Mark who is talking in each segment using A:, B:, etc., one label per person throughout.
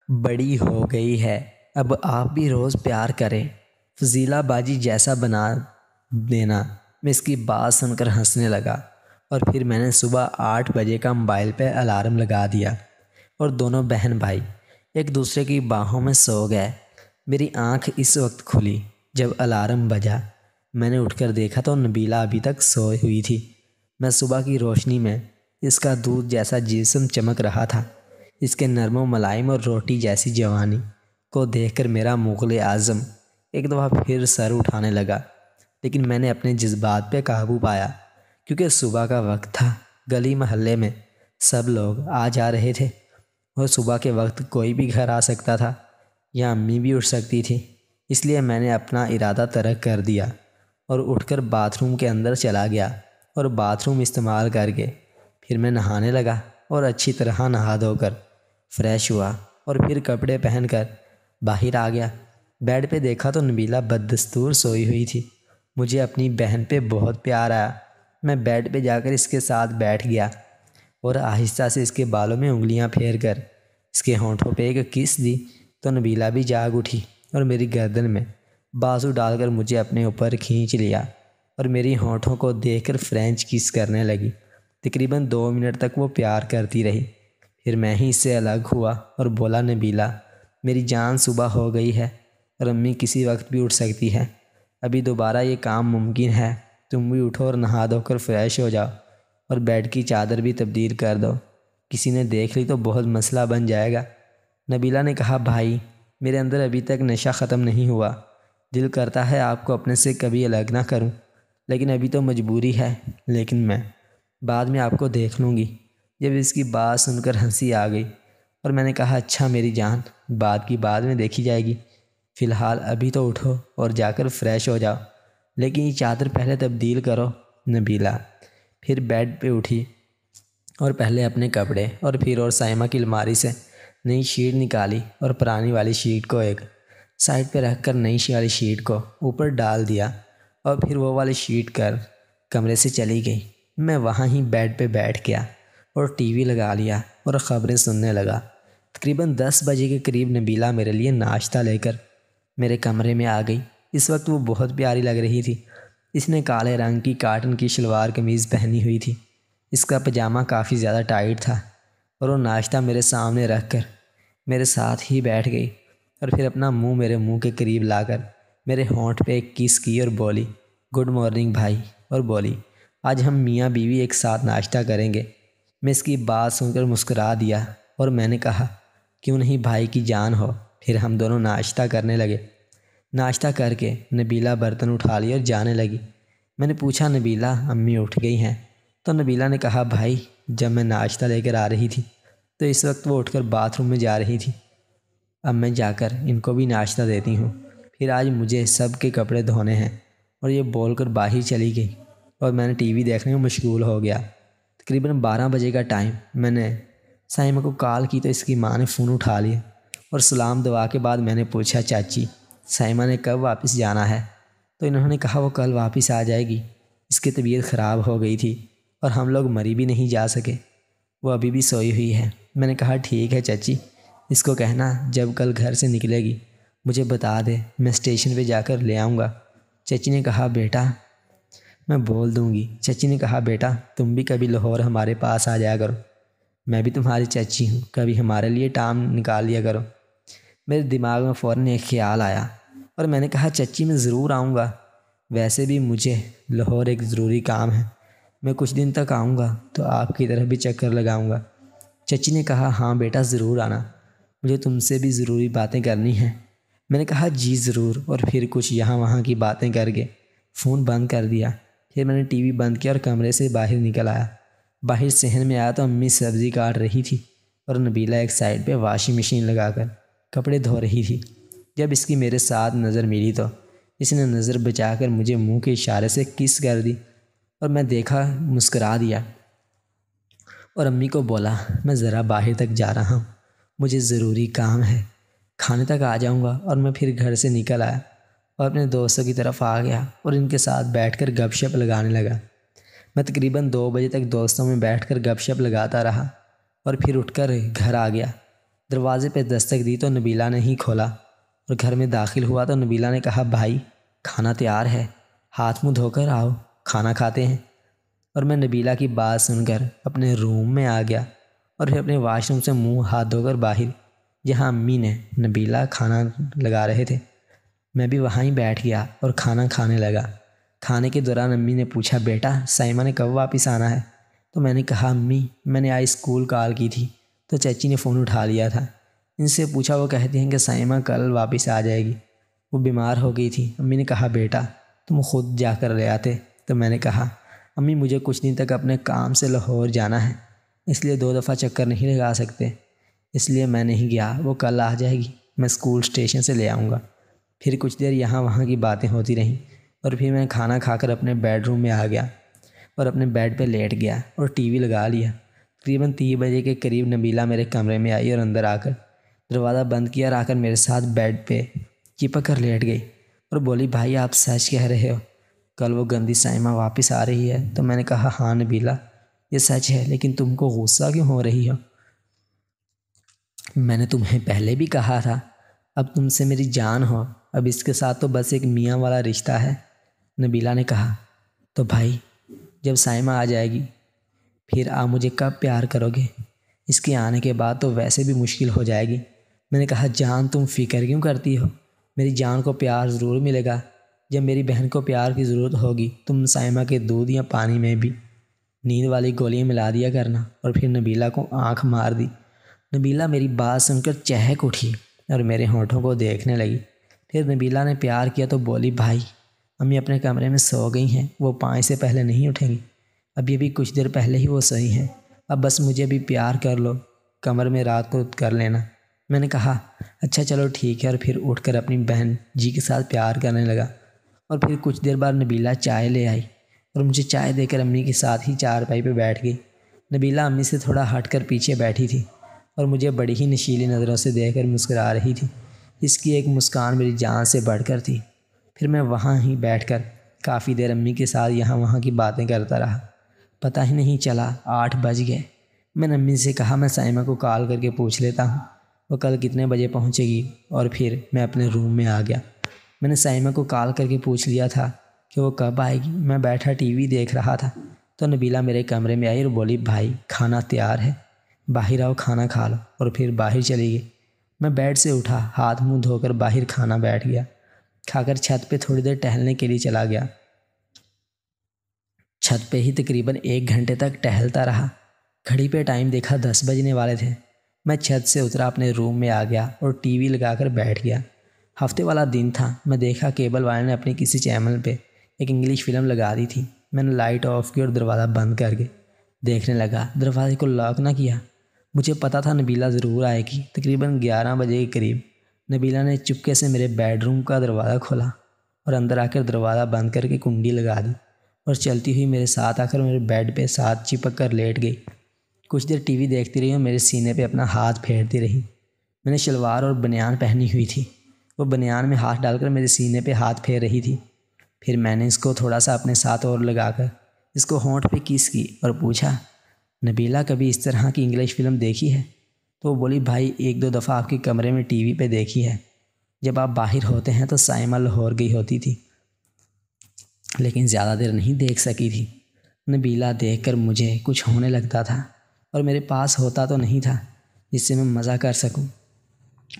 A: بڑی ہو گئی ہے، اب آپ بھی روز پیار کریں، فضیلہ باجی جیسا بنا دینا۔ میں اس کی بات سن کر ہنسنے لگا، اور پھر میں نے صبح 8 بجے کا موبائل پہ الارم لگا دیا، اور دونوں بہن بھائی ایک دوسرے کی باہوں میں سو گئے۔ میری آنکھ اس وقت کھلی جب الارم بجا۔ میں نے اٹھ کر دیکھا تو نبیلہ ابھی تک سوئی ہوئی تھی۔ میں صبح کی روشنی میں اس کا دودھ جیسا جسم چمک رہا تھا، اس کے نرم و ملائم اور روٹی جیسی جوانی کو دیکھ کر میرا مغل اعظم ایک دفعہ پھر سر اٹھانے لگا، لیکن میں نے اپنے جذبات پہ قابو پایا، کیونکہ صبح کا وقت تھا۔ گلی محلے میں سب لوگ آ جا رہے تھے، اور صبح کے وقت کوئی بھی گھر آ سکتا تھا، یا امی بھی اٹھ سکتی تھی۔ اس لیے میں نے اپنا ارادہ ترک کر دیا اور اٹھ کر باتھ روم کے اندر چلا گیا، اور باتھ روم استعمال کر کے پھر میں نہانے لگا، اور اچھی طرح نہا دھو کر فریش ہوا، اور پھر کپڑے پہن کر باہر آ گیا۔ بیڈ پہ دیکھا تو نبیلہ بددستور سوئی ہوئی تھی۔ مجھے اپنی بہن پہ بہت پیار آیا۔ میں بیڈ پہ جا کر اس کے ساتھ بیٹھ گیا، اور آہستہ سے اس کے بالوں میں انگلیاں پھیر کر اس کے ہونٹوں پہ ایک کس دی، تو نبیلہ بھی جاگ اٹھی اور میری گردن میں بازو ڈال کر مجھے اپنے اوپر کھینچ لیا، اور میری ہونٹوں کو دیکھ کر فرینچ کس کرنے لگی۔ تقریباً 2 منٹ تک وہ پیار کرتی رہی، پھر میں ہی اس سے الگ ہوا اور بولا، نبیلہ میری جان، صبح ہو گئی ہے، اور امی کسی وقت بھی اٹھ سکتی ہے۔ ابھی دوبارہ یہ کام ممکن ہے، تم بھی اٹھو اور نہا دھو کر فریش ہو جاؤ، اور بیڈ کی چادر بھی تبدیل کر دو، کسی نے دیکھ لی تو بہت مسئلہ بن جائے گا۔ نبیلہ نے کہا، بھائی میرے اندر ابھی تک نشہ ختم نہیں ہوا، دل کرتا ہے آپ کو اپنے سے کبھی الگ نہ کروں، لیکن ابھی تو مجبوری ہے، لیکن میں بعد میں آپ کو دیکھ لوں گی۔ جب اس کی بات سن کر ہنسی آ گئی، اور میں نے کہا، اچھا میری جان، بات کی بعد میں دیکھی جائے گی، فی الحال ابھی تو اٹھو اور جا کر فریش ہو جاؤ، لیکن یہ چادر پہلے تبدیل کرو۔ نبیلہ پھر بیڈ پہ اٹھی، اور پہلے اپنے کپڑے اور پھر اور سائمہ کی الماری سے نئی شیٹ نکالی، اور پرانی والی شیٹ کو ایک سائڈ پہ رکھ کر نئی والی شیٹ کو اوپر ڈال دیا، اور پھر وہ والی شیٹ کر کمرے سے چلی گئی۔ میں وہاں ہی بیڈ پہ بیٹھ گیا اور ٹی وی لگا لیا اور خبریں سننے لگا۔ تقریباً 10 بجے کے قریب نبیلہ میرے لیے ناشتہ لے کر میرے کمرے میں آ گئی۔ اس وقت وہ بہت پیاری لگ رہی تھی۔ اس نے کالے رنگ کی کاٹن کی شلوار قمیض پہنی ہوئی تھی۔ اس کا پجامہ کافی زیادہ ٹائٹ تھا، اور وہ ناشتہ میرے سامنے رکھ کر میرے ساتھ ہی بیٹھ گئی، اور پھر اپنا منہ میرے منہ کے قریب لا کر میرے ہونٹ پہ ایک کس کی اور بولی، گڈ مارننگ بھائی، اور بولی، آج ہم میاں بیوی ایک ساتھ ناشتہ کریں گے۔ میں اس کی بات سن کر مسکرا دیا، اور میں نے کہا، کیوں نہیں بھائی کی جان ہو۔ پھر ہم دونوں ناشتہ کرنے لگے۔ ناشتہ کر کے نبیلہ برتن اٹھا لی اور جانے لگی۔ میں نے پوچھا، نبیلہ امی اٹھ گئی ہیں؟ تو نبیلہ نے کہا، بھائی جب میں ناشتہ لے کر آ رہی تھی تو اس وقت وہ اٹھ کر باتھ روم میں جا رہی تھی، اب میں جا کر ان کو بھی ناشتہ دیتی ہوں، پھر آج مجھے سب کے کپڑے دھونے ہیں۔ اور یہ بول کر باہر چلی گئی، اور میں نے ٹی وی دیکھنے میں مشغول ہو گیا۔ تقریباً 12 بجے کا ٹائم، میں نے سائمہ کو کال کی تو اس کی ماں نے فون اٹھا لیا، اور سلام دعا کے بعد میں نے پوچھا، چاچی سائمہ نے کب واپس جانا ہے؟ تو انہوں نے کہا، وہ کل واپس آ جائے گی، اس کی طبیعت خراب ہو گئی تھی اور ہم لوگ مری بھی نہیں جا سکے، وہ ابھی بھی سوئی ہوئی ہے۔ میں نے کہا، ٹھیک ہے چچی، اس کو کہنا جب کل گھر سے نکلے گی مجھے بتا دے، میں اسٹیشن پہ جا کر لے آؤں گا۔ چچی نے کہا، بیٹا میں بول دوں گی۔ چچی نے کہا، بیٹا تم بھی کبھی لاہور ہمارے پاس آ جایا کرو، میں بھی تمہاری چچی ہوں، کبھی ہمارے لیے ٹائم نکال لیا کرو۔ میرے دماغ میں فوراً ایک خیال آیا، اور میں نے کہا، چچی میں ضرور آؤں گا، ویسے بھی مجھے لاہور ایک ضروری کام ہے، میں کچھ دن تک آؤں گا تو آپ کی طرف بھی چکر لگاؤں گا۔ چچی نے کہا، ہاں بیٹا ضرور آنا، مجھے تم سے بھی ضروری باتیں کرنی ہیں۔ میں نے کہا، جی ضرور، اور پھر کچھ یہاں وہاں کی باتیں کر کے فون بند کر دیا۔ پھر میں نے ٹی وی بند کیا اور کمرے سے باہر نکل آیا۔ باہر صحن میں آیا تو امی سبزی کاٹ رہی تھی، اور نبیلہ ایک سائڈ پہ واشنگ مشین لگا کر کپڑے دھو رہی تھی۔ جب اس کی میرے ساتھ نظر ملی تو اس نے نظر بچا کر مجھے منہ کے اشارے سے کس کر دی، اور میں دیکھا، مسکرا دیا، اور امی کو بولا، میں ذرا باہر تک جا رہا ہوں، مجھے ضروری کام ہے، کھانے تک آ جاؤں گا۔ اور میں پھر گھر سے نکل آیا اور اپنے دوستوں کی طرف آ گیا اور ان کے ساتھ بیٹھ کر گپ شپ لگانے لگا۔ میں تقریباً 2 بجے تک دوستوں میں بیٹھ کر گپ شپ لگاتا رہا، اور پھر اٹھ کر گھر آ گیا۔ دروازے پہ دستک دی تو نبیلہ نے ہی کھولا اور گھر میں داخل ہوا تو نبیلہ نے کہا بھائی کھانا تیار ہے، ہاتھ منہ دھو کر آؤ، کھانا کھاتے ہیں۔ اور میں نبیلہ کی بات سن کر اپنے روم میں آ گیا اور پھر اپنے واش روم سے منہ ہاتھ دھو کر باہر، جہاں امی نے نبیلہ کھانا لگا رہے تھے، میں بھی وہاں ہی بیٹھ گیا اور کھانا کھانے لگا۔ کھانے کے دوران امی نے پوچھا بیٹا سائمہ نے کب واپس آنا ہے؟ تو میں نے کہا امی میں نے آج اسکول کال کی تھی تو چچی نے فون اٹھا لیا تھا، ان سے پوچھا، وہ کہتی ہیں کہ سائمہ کل واپس آ جائے گی، وہ بیمار ہو گئی تھی۔ امی نے کہا بیٹا تم خود جا کر لے آتے۔ تو میں نے کہا امی مجھے کچھ دن تک اپنے کام سے لاہور جانا ہے، اس لیے 2 دفعہ چکر نہیں لگا سکتے، اس لیے میں نہیں گیا، وہ کل آ جائے گی، میں اسکول اسٹیشن سے لے آؤں گا۔ پھر کچھ دیر یہاں وہاں کی باتیں ہوتی رہیں اور پھر میں کھانا کھا کر اپنے بیڈ روم میں آ گیا اور اپنے بیڈ پہ لیٹ گیا اور ٹی وی لگا لیا۔ تقریباً 3 بجے کے قریب نبیلہ میرے کمرے میں آئی اور اندر آ کر دروازہ بند کیا اور آ کر میرے ساتھ بیڈ پہ چپک کر لیٹ گئی اور بولی بھائی آپ سچ کہہ رہے ہو، کل وہ گندی سائمہ واپس آ رہی ہے؟ تو میں نے کہا ہاں نبیلہ یہ سچ ہے، لیکن تم کو غصہ کیوں ہو رہی ہو؟ میں نے تمہیں پہلے بھی کہا تھا اب تم سے میری جان ہو، اب اس کے ساتھ تو بس ایک میاں والا رشتہ ہے۔ نبیلہ نے کہا تو بھائی جب سائمہ آ جائے گی پھر آپ مجھے کب پیار کرو گے؟ اس کے آنے کے بعد تو ویسے بھی مشکل ہو جائے گی۔ میں نے کہا جان تم فکر کیوں کرتی ہو، میری جان کو پیار ضرور ملے گا، جب میری بہن کو پیار کی ضرورت ہوگی تم سائمہ کے دودھ یا پانی میں بھی نیند والی گولیاں ملا دیا کرنا۔ اور پھر نبیلہ کو آنکھ مار دی۔ نبیلہ میری بات سن کر چہک اٹھی اور میرے ہونٹوں کو دیکھنے لگی۔ پھر نبیلہ نے پیار کیا تو بولی بھائی امی اپنے کمرے میں سو گئی ہیں، وہ 5 سے پہلے نہیں اٹھیں گی، ابھی بھی کچھ دیر پہلے ہی وہ سوئی ہیں، اب بس مجھے بھی پیار کر لو، کمر میں رات کو کر لینا۔ میں نے کہا اچھا چلو ٹھیک ہے، اور پھر اٹھ کر اپنی بہن جی کے ساتھ پیار کرنے لگا۔ اور پھر کچھ دیر بعد نبیلہ چائے لے آئی اور مجھے چائے دے کر امی کے ساتھ ہی چارپائی پہ بیٹھ گئی۔ نبیلہ امی سے تھوڑا ہٹ کر پیچھے بیٹھی تھی اور مجھے بڑی ہی نشیلی نظروں سے دیکھ کر مسکرا رہی تھی، اس کی ایک مسکان میری جان سے بڑھ کر تھی۔ پھر میں وہاں ہی بیٹھ کر کافی دیر امی کے ساتھ یہاں وہاں کی باتیں کرتا رہا، پتہ ہی نہیں چلا 8 بج گئے۔ میں نے امی سے کہا میں سائمہ کو کال کر کے پوچھ لیتا ہوں وہ کل کتنے بجے پہنچے گی، اور پھر میں اپنے روم میں آ گیا۔ میں نے سائمہ کو کال کر کے پوچھ لیا تھا کہ وہ کب آئے گی، میں بیٹھا ٹی وی دیکھ رہا تھا تو نبیلہ میرے کمرے میں آئی اور بولی بھائی کھانا تیار ہے، باہر آؤ کھانا کھا لو، اور پھر باہر چلی گئی۔ میں بیڈ سے اٹھا، ہاتھ منہ دھو کر باہر کھانا بیٹھ گیا، کھا کر چھت پہ تھوڑی دیر ٹہلنے کے لیے چلا گیا۔ چھت پہ ہی تقریباً 1 گھنٹے تک ٹہلتا رہا، گھڑی پہ ٹائم دیکھا 10 بجنے والے تھے۔ میں چھت سے اترا، اپنے روم میں آ گیا اور ٹی وی لگا کر بیٹھ گیا۔ ہفتے والا دن تھا، میں دیکھا کیبل والے نے اپنی کسی چینل پہ ایک انگلش فلم لگا دی تھی۔ میں نے لائٹ آف کی اور دروازہ بند کر کے دیکھنے لگا، دروازے کو لاک نہ کیا۔ مجھے پتہ تھا نبیلہ ضرور آئے گی۔ تقریباً 11 بجے کے قریب نبیلہ نے چپکے سے میرے بیڈ روم کا دروازہ کھولا اور اندر آ کر دروازہ بند کر کے کنڈی لگا دی اور چلتی ہوئی میرے ساتھ آ کر میرے بیڈ پہ ساتھ چپک کر لیٹ گئی۔ کچھ دیر ٹی وی دیکھتی رہی اور میرے سینے پہ اپنا ہاتھ پھیرتی رہی۔ میں نے شلوار اور بنیان پہنی ہوئی تھی، وہ بنیان میں ہاتھ ڈال کر میرے سینے پہ ہاتھ پھیر رہی تھی۔ پھر میں نے اس کو تھوڑا سا اپنے ساتھ اور لگا کر اس کو ہونٹ پہ کس کی اور پوچھا نبیلہ کبھی اس طرح کی انگلش فلم دیکھی ہے؟ تو وہ بولی بھائی 1-2 دفعہ آپ کے کمرے میں ٹی وی پہ دیکھی ہے، جب آپ باہر ہوتے ہیں تو سائمہ لاہور گئی ہوتی تھی، لیکن زیادہ دیر نہیں دیکھ سکی تھی۔ نبیلہ دیکھ کر مجھے کچھ ہونے لگتا تھا اور میرے پاس ہوتا تو نہیں تھا جس سے میں مزہ کر سکوں،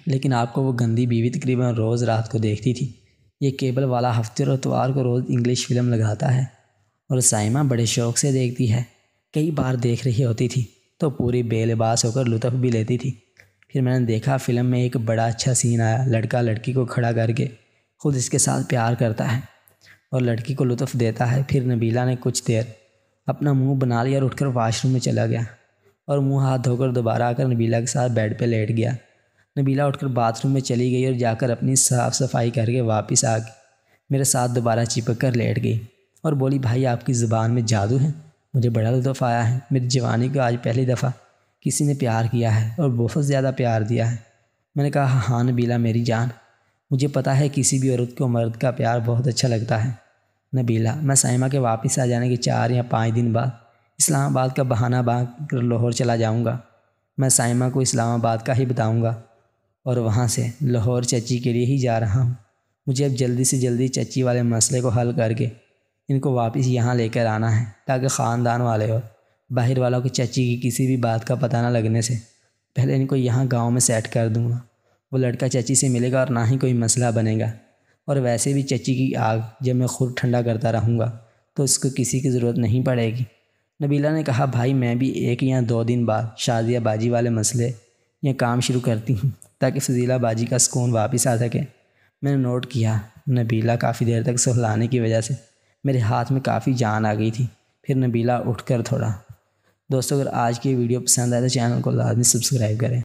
A: لیکن آپ کو وہ گندی بیوی تقریباً روز رات کو دیکھتی تھی۔ یہ کیبل والا ہفتے اور اتوار کو روز انگلش فلم لگاتا ہے اور سائمہ بڑے شوق سے دیکھتی ہے، کئی بار دیکھ رہی ہوتی تھی تو پوری بے لباس ہو کر لطف بھی لیتی تھی۔ پھر میں نے دیکھا فلم میں ایک بڑا اچھا سین آیا، لڑکا لڑکی کو کھڑا کر کے خود اس کے ساتھ پیار کرتا ہے اور لڑکی کو لطف دیتا ہے۔ پھر نبیلہ نے کچھ دیر اپنا منہ بنا لیا اور اٹھ کر واش روم میں چلا گیا اور منہ ہاتھ دھو کر دوبارہ آ کر نبیلہ کے ساتھ بیڈ پہ لیٹ گیا۔ نبیلہ اٹھ کر باتھ روم میں چلی گئی اور جا کر اپنی صاف صفائی کر کے واپس آ گئی، میرے ساتھ دوبارہ چپک کر لیٹ گئی اور بولی بھائی آپ کی زبان میں جادو ہے، مجھے بڑا لطف آیا ہے، میری جوانی کو آج پہلی دفعہ کسی نے پیار کیا ہے اور بہت زیادہ پیار دیا ہے۔ میں نے کہا ہاں نبیلہ میری جان، مجھے پتہ ہے کسی بھی عورت کو مرد کا پیار بہت اچھا لگتا ہے۔ نبیلہ میں سائمہ کے واپس آ جانے کے 4 یا 5 دن بعد اسلام آباد کا بہانہ باندھ کر لاہور چلا جاؤں گا۔ میں سائمہ کو اسلام آباد کا ہی بتاؤں گا اور وہاں سے لاہور چچی کے لیے ہی جا رہا ہوں۔ مجھے اب جلدی سے جلدی چچی والے مسئلے کو حل کر کے ان کو واپس یہاں لے کر آنا ہے، تاکہ خاندان والے اور باہر والوں کو چچی کی کسی بھی بات کا پتہ نہ لگنے سے پہلے ان کو یہاں گاؤں میں سیٹ کر دوں گا۔ وہ لڑکا چچی سے ملے گا اور نہ ہی کوئی مسئلہ بنے گا، اور ویسے بھی چچی کی آگ جب میں خود ٹھنڈا کرتا رہوں گا تو اس کو کسی کی ضرورت نہیں پڑے گی۔ نبیلہ نے کہا بھائی میں بھی 1 یا 2 دن بعد شازیہ باجی والے مسئلے یا کام شروع کرتی ہوں تاکہ فضیلہ باجی کا سکون واپس آ سکے۔ میں نے نوٹ کیا نبیلہ کافی دیر تک سہلانے کی وجہ سے میرے ہاتھ میں کافی جان آ گئی تھی۔ پھر نبیلہ اٹھ کر تھوڑا۔ دوستو اگر آج کی ویڈیو پسند آئے تو چینل کو لازمی سبسکرائب کریں۔